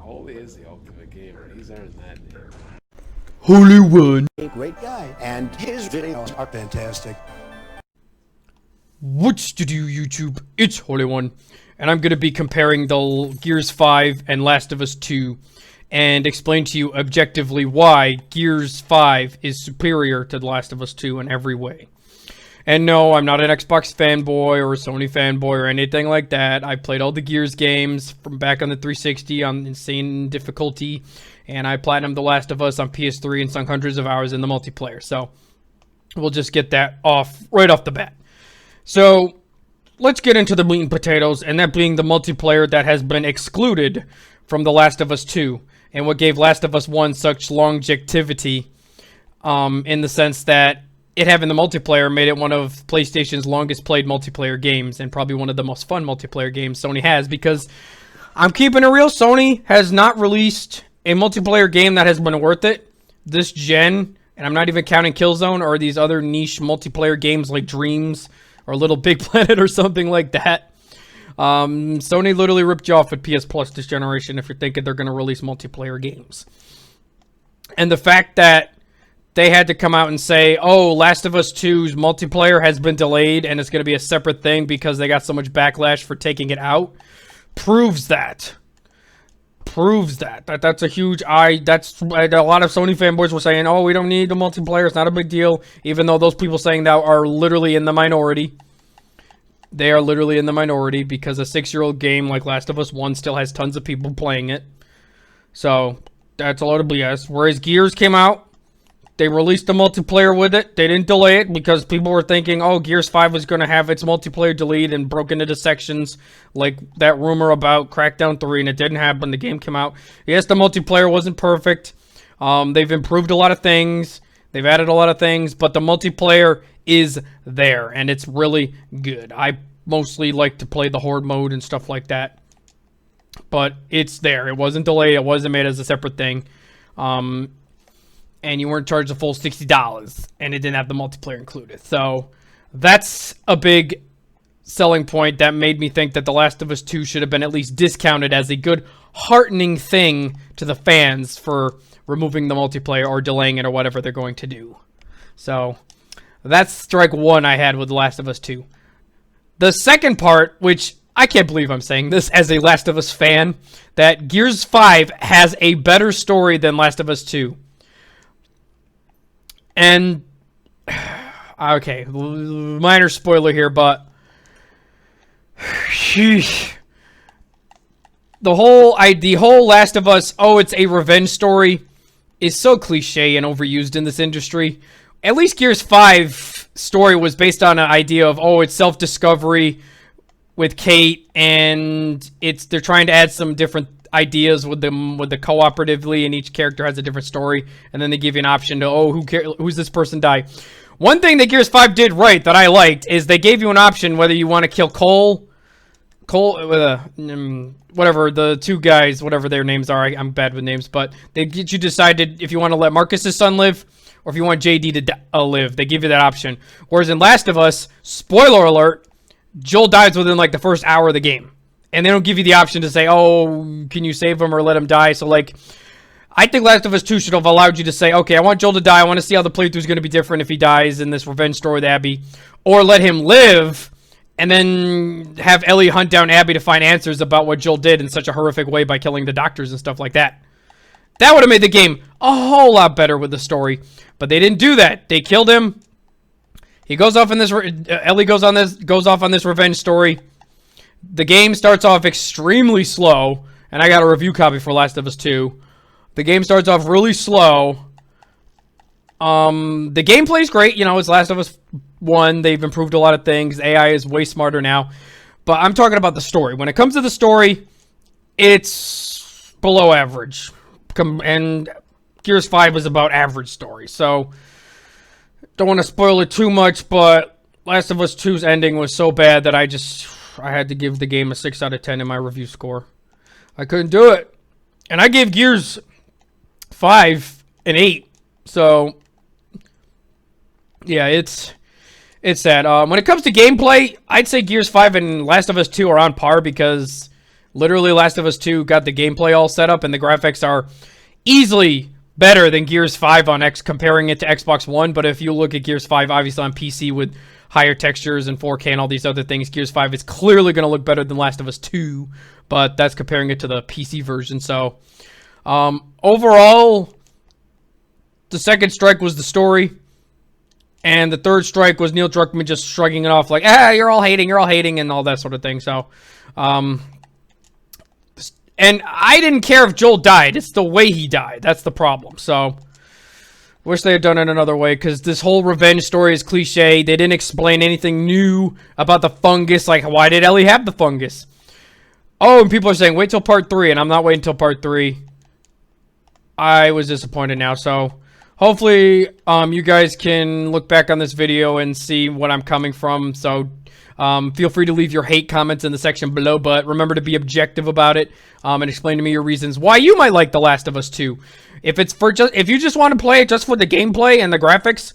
Holy is the ultimate gamer. He's earned that name. Holy One. A great guy, and his videos are fantastic. What's to do, YouTube? It's Holy One, and I'm gonna be comparing the Gears 5 and Last of Us 2, and explain to you objectively why Gears 5 is superior to The Last of Us 2 in every way. And no, I'm not an Xbox fanboy or a Sony fanboy or anything like that. I played all the Gears games from back on the 360 on insane difficulty, and I platinumed The Last of Us on PS3 and sunk hundreds of hours in the multiplayer. So, we'll just get that right off the bat. So, let's get into the meat and potatoes, and that being the multiplayer that has been excluded from The Last of Us 2, and what gave Last of Us 1 such longevity, in the sense that it having the multiplayer made it one of PlayStation's longest played multiplayer games, and probably one of the most fun multiplayer games Sony has, because I'm keeping it real, Sony has not released a multiplayer game that has been worth it this gen, and I'm not even counting Killzone or these other niche multiplayer games like Dreams or Little Big Planet or something like that. Sony literally ripped you off at PS Plus this generation if you're thinking they're going to release multiplayer games. And the fact that they had to come out and say, oh, Last of Us 2's multiplayer has been delayed and it's going to be a separate thing because they got so much backlash for taking it out, proves that. That's a huge that's a lot of Sony fanboys were saying, oh, we don't need the multiplayer, it's not a big deal, even though those people saying that are literally in the minority. They are literally in the minority because a 6-year-old game like Last of Us 1 still has tons of people playing it. So, that's a lot of BS. Whereas Gears came out, they released the multiplayer with it. They didn't delay it because people were thinking, oh, Gears 5 was going to have its multiplayer deleted and broken into sections like that rumor about Crackdown 3, and it didn't happen. The game came out. Yes, the multiplayer wasn't perfect. They've improved a lot of things. They've added a lot of things, but the multiplayer is there, and it's really good. I mostly like to play the Horde mode and stuff like that, but it's there. It wasn't delayed. It wasn't made as a separate thing. And you weren't charged the full $60, and it didn't have the multiplayer included. So, that's a big selling point that made me think that The Last of Us 2 should have been at least discounted as a good, heartening thing to the fans for removing the multiplayer or delaying it or whatever they're going to do. So, that's strike one I had with The Last of Us 2. The second part, which I can't believe I'm saying this as a Last of Us fan, that Gears 5 has a better story than Last of Us 2. And, okay, minor spoiler here, but sheesh. The whole Last of Us, oh, it's a revenge story, is so cliche and overused in this industry. At least Gears 5 story was based on an idea of, oh, it's self-discovery with Kate, and they're trying to add some different ideas with the cooperatively, and each character has a different story, and then they give you an option to, oh, who's this person die. One thing that Gears 5 did right that I liked is they gave you an option whether you want to kill Cole, whatever, the two guys, whatever their names are, I'm bad with names, but they get you decided if you want to let Marcus's son live, or if you want JD to live. They give you that option. Whereas in Last of Us, spoiler alert, Joel dies within like the first hour of the game. And they don't give you the option to say, oh, can you save him or let him die? So, like, I think Last of Us 2 should have allowed you to say, okay, I want Joel to die. I want to see how the playthrough is going to be different if he dies in this revenge story with Abby. Or let him live, and then have Ellie hunt down Abby to find answers about what Joel did in such a horrific way by killing the doctors and stuff like that. That would have made the game a whole lot better with the story. But they didn't do that. They killed him. He goes off in this... Ellie goes off on this revenge story. The game starts off extremely slow, and I got a review copy for Last of Us 2. The game starts off really slow. The gameplay's great, you know, it's Last of Us 1. They've improved a lot of things. AI is way smarter now. But I'm talking about the story. When it comes to the story, it's below average. And Gears 5 was about average story, so don't want to spoil it too much, but Last of Us 2's ending was so bad that I had to give the game a 6 out of 10 in my review score. I couldn't do it. And I gave Gears 5 an 8. So, yeah, it's sad. When it comes to gameplay, I'd say Gears 5 and Last of Us 2 are on par because Literally, Last of Us 2 got the gameplay all set up, and the graphics are easily better than Gears 5 on comparing it to Xbox One. But if you look at Gears 5, obviously on PC with higher textures and 4K and all these other things, Gears 5 is clearly going to look better than Last of Us 2. But that's comparing it to the PC version. So, overall, the second strike was the story. And the third strike was Neil Druckmann just shrugging it off like, you're all hating, and all that sort of thing. So, and I didn't care if Joel died. It's the way he died. That's the problem. So, wish they had done it another way, because this whole revenge story is cliche. They didn't explain anything new about the fungus. Like, why did Ellie have the fungus? Oh, and people are saying, wait till part 3, and I'm not waiting till part 3. I was disappointed now, so hopefully you guys can look back on this video and see what I'm coming from. So feel free to leave your hate comments in the section below, but remember to be objective about it, and explain to me your reasons why you might like The Last of Us 2. If you just want to play it just for the gameplay and the graphics,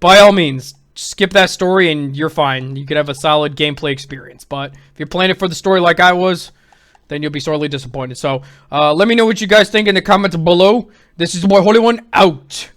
by all means, skip that story and you're fine. You could have a solid gameplay experience. But if you're playing it for the story like I was, then you'll be sorely disappointed. So let me know what you guys think in the comments below. This is your boy Holy One, out.